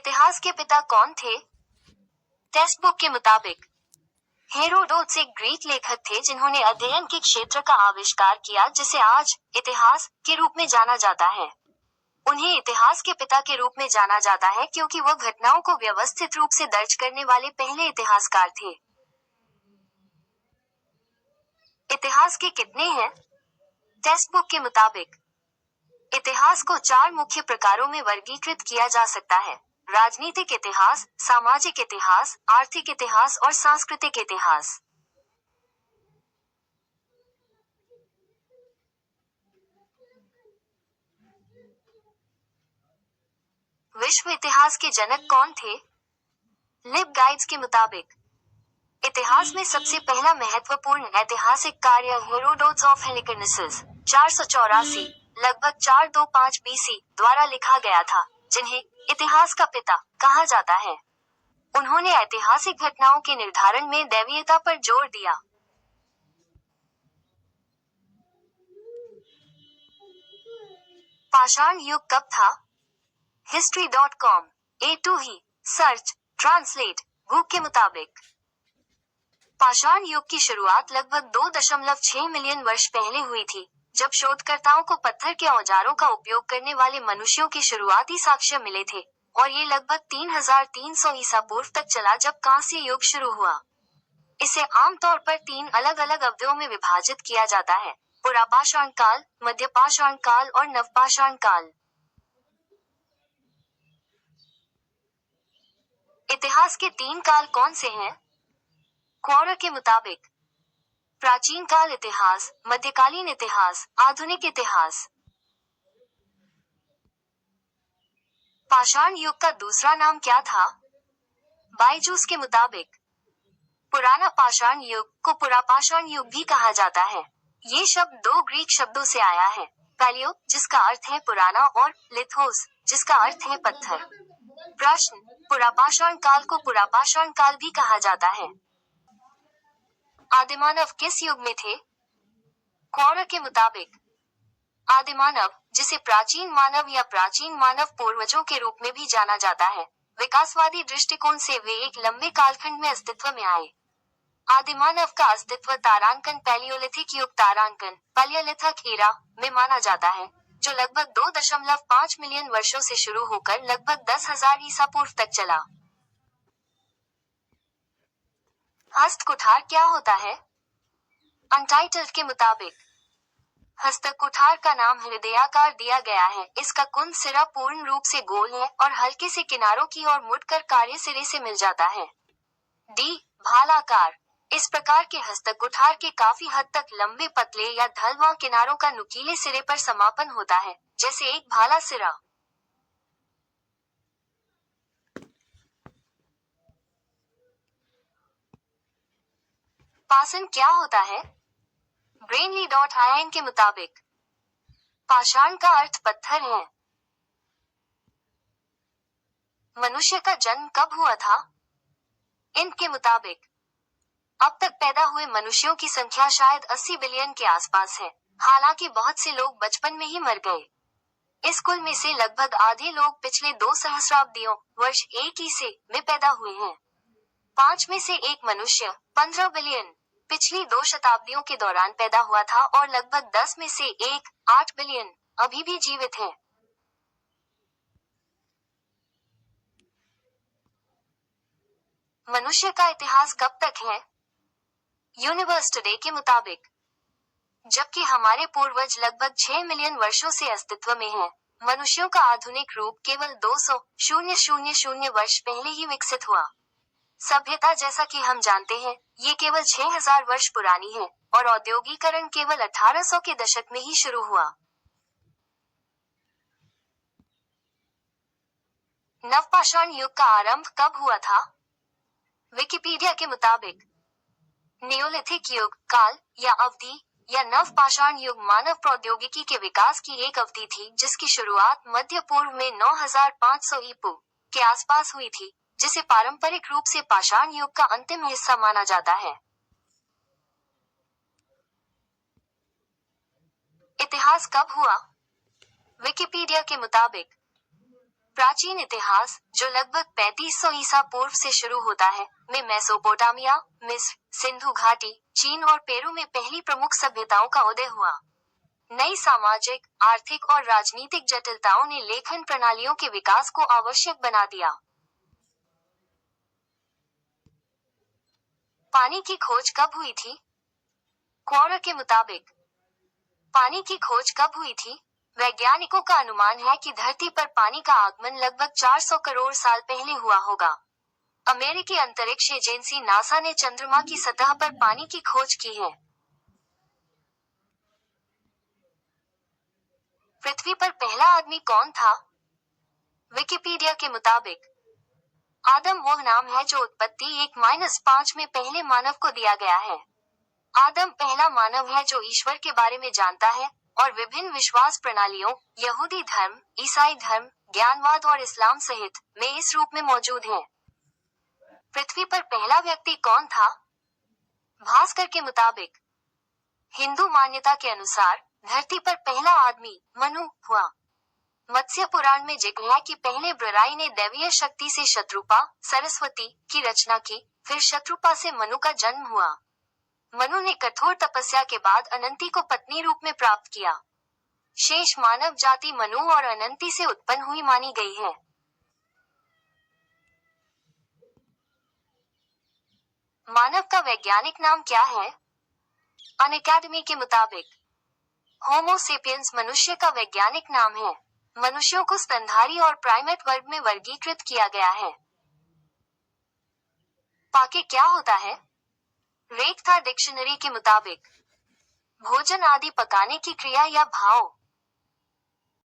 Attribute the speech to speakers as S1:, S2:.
S1: इतिहास के पिता कौन थे? टेक्स्ट बुक के मुताबिक हेरोडोटस एक ग्रीक लेखक थे जिन्होंने अध्ययन के क्षेत्र का आविष्कार किया जिसे आज इतिहास के रूप में जाना जाता है। उन्हें इतिहास के पिता के रूप में जाना जाता है क्योंकि वह घटनाओं को व्यवस्थित रूप से दर्ज करने वाले पहले इतिहासकार थे। इतिहास के कितने हैं? टेक्स्ट बुक के मुताबिक इतिहास को 4 मुख्य प्रकारों में वर्गीकृत किया जा सकता है: राजनीतिक इतिहास, सामाजिक इतिहास, आर्थिक इतिहास और सांस्कृतिक इतिहास। विश्व इतिहास के जनक कौन थे? लिब गाइड्स के मुताबिक इतिहास में सबसे पहला महत्वपूर्ण ऐतिहासिक कार्य हेरोडोटस ऑफ हेलिकर्नेसस 484 लगभग 425 बीसी द्वारा लिखा गया था, जिन्हें इतिहास का पिता कहा जाता है। उन्होंने ऐतिहासिक घटनाओं के निर्धारण में दैवीयता पर जोर दिया। पाषाण युग कब था? History.com A2 ही सर्च ट्रांसलेट बुक के मुताबिक पाषाण युग की शुरुआत लगभग 2.6 मिलियन वर्ष पहले हुई थी, जब शोधकर्ताओं को पत्थर के औजारों का उपयोग करने वाले मनुष्यों के शुरुआती साक्ष्य मिले थे, और ये लगभग 3300 ईसा पूर्व तक चला जब कांस्य युग शुरू हुआ। इसे आमतौर पर 3 अलग-अलग अवधियों में विभाजित किया जाता है: पुरापाषाण काल, मध्यपाषाण काल और नवपाषाण काल। इतिहास के 3 काल कौन से हैं? क्वॉरर के मुताबिक प्राचीन काल इतिहास, मध्यकालीन इतिहास, आधुनिक इतिहास। पाषाण युग का दूसरा नाम क्या था? बायजूस के मुताबिक पुराना पाषाण युग को पुरापाषाण युग भी कहा जाता है। ये शब्द 2 ग्रीक शब्दों से आया है: पैलियो, जिसका अर्थ है पुराना, और लिथोस, जिसका अर्थ है पत्थर। प्रश्न: पुरापाषाण काल को पुरापाषाण काल भी कहा जाता है। आदिमानव किस युग में थे? क्वॉरर के मुताबिक आदिमानव, जिसे प्राचीन मानव या प्राचीन मानव पूर्वजों के रूप में भी जाना जाता है, विकासवादी दृष्टिकोण से वे एक लंबे कालखंड में अस्तित्व में आए। आदिमानव का अस्तित्व तारांकन पैलियोलिथिक युग तारांकन पैलियोलिथिक एरा में माना जाता है, जो लगभग 2.5 मिलियन वर्षों से शुरू होकर लगभग 10,000 ईसा पूर्व तक चला। हस्तकुठार क्या होता है? अनटाइटल्ड के मुताबिक हस्तकुठार का नाम हृदयाकार दिया गया है। इसका कुंद सिरा पूर्ण रूप से गोल है और हल्के से किनारों की ओर मुड़कर कार्य सिरे से मिल जाता है। भालाकार इस प्रकार के हस्तकुठार के काफी हद तक लंबे, पतले या ढलवां किनारों का नुकीले सिरे पर समापन होता है, जैसे एक भाला सिरा। पाषाण क्या होता है? Brainly.in के मुताबिक पाषाण का अर्थ पत्थर है। मनुष्य का जन्म कब हुआ था? इनके मुताबिक अब तक पैदा हुए मनुष्यों की संख्या शायद 80 बिलियन के आसपास है, हालांकि बहुत से लोग बचपन में ही मर गए। इस कुल में से लगभग आधे लोग पिछले 2 सहस्राब्दियों वर्ष 1 ईसे में पैदा हुए हैं। 5 में से एक मनुष्य 15 बिलियन पिछली 2 शताब्दियों के दौरान पैदा हुआ था, और लगभग 10 में से एक 8 बिलियन अभी भी जीवित है। मनुष्य का इतिहास कब तक है? यूनिवर्स टुडे के मुताबिक जबकि हमारे पूर्वज लगभग 6 मिलियन वर्षों से अस्तित्व में हैं, मनुष्यों का आधुनिक रूप केवल 200,000 वर्ष पहले ही विकसित हुआ। सभ्यता, जैसा कि हम जानते हैं, ये केवल 6000 वर्ष पुरानी है, और औद्योगिकरण केवल 1800 के दशक में ही शुरू हुआ। नवपाषाण युग का आरंभ कब हुआ था? विकिपीडिया के मुताबिक नियोलिथिक युग काल या अवधि या नवपाषाण युग मानव प्रौद्योगिकी के विकास की एक अवधि थी जिसकी शुरुआत मध्य पूर्व में 9500 ईपू के आसपास हुई थी, जिसे पारंपरिक रूप से पाषाण युग का अंतिम हिस्सा माना जाता है। इतिहास कब हुआ? विकिपीडिया के मुताबिक प्राचीन इतिहास, जो लगभग 3500 ईसा पूर्व से शुरू होता है, में मेसोपोटामिया, मिस्र, सिंधु घाटी, चीन और पेरू में पहली प्रमुख सभ्यताओं का उदय हुआ। नई सामाजिक, आर्थिक और राजनीतिक जटिलताओं ने लेखन प्रणालियों के विकास को आवश्यक बना दिया। पानी की खोज कब हुई थी? क्वोर के मुताबिक पानी की खोज कब हुई थी? वैज्ञानिकों का अनुमान है कि धरती पर पानी का आगमन लगभग 400 करोड़ साल पहले हुआ होगा। अमेरिकी अंतरिक्ष एजेंसी नासा ने चंद्रमा की सतह पर पानी की खोज की है। पृथ्वी पर पहला आदमी कौन था? विकिपीडिया के मुताबिक आदम वह नाम है जो उत्पत्ति 1-5 में पहले मानव को दिया गया है। आदम पहला मानव है जो ईश्वर के बारे में जानता है और विभिन्न विश्वास प्रणालियों, यहूदी धर्म, ईसाई धर्म, ज्ञानवाद और इस्लाम सहित में इस रूप में मौजूद है। पृथ्वी पर पहला व्यक्ति कौन था? भास्कर के मुताबिक हिंदू मान्यता के अनुसार धरती पर पहला आदमी मनु हुआ। मत्स्य पुराण में जिक्र है कि पहले ब्रराई ने दैवीय शक्ति से शत्रुपा, सरस्वती की रचना की, फिर शत्रुपा से मनु का जन्म हुआ। मनु ने कठोर तपस्या के बाद अनंती को पत्नी रूप में प्राप्त किया। शेष मानव जाति मनु और अनंती से उत्पन्न हुई मानी गई है। मानव का वैज्ञानिक नाम क्या है? अनअकैडमी के मुताबिक होमो सेपियंस मनुष्य का वैज्ञानिक नाम है। मनुष्यों को स्तनधारी और प्राइमेट वर्ग में वर्गीकृत किया गया है। पाके क्या होता है? रेखता डिक्शनरी के मुताबिक भोजन आदि पकाने की क्रिया या भाव।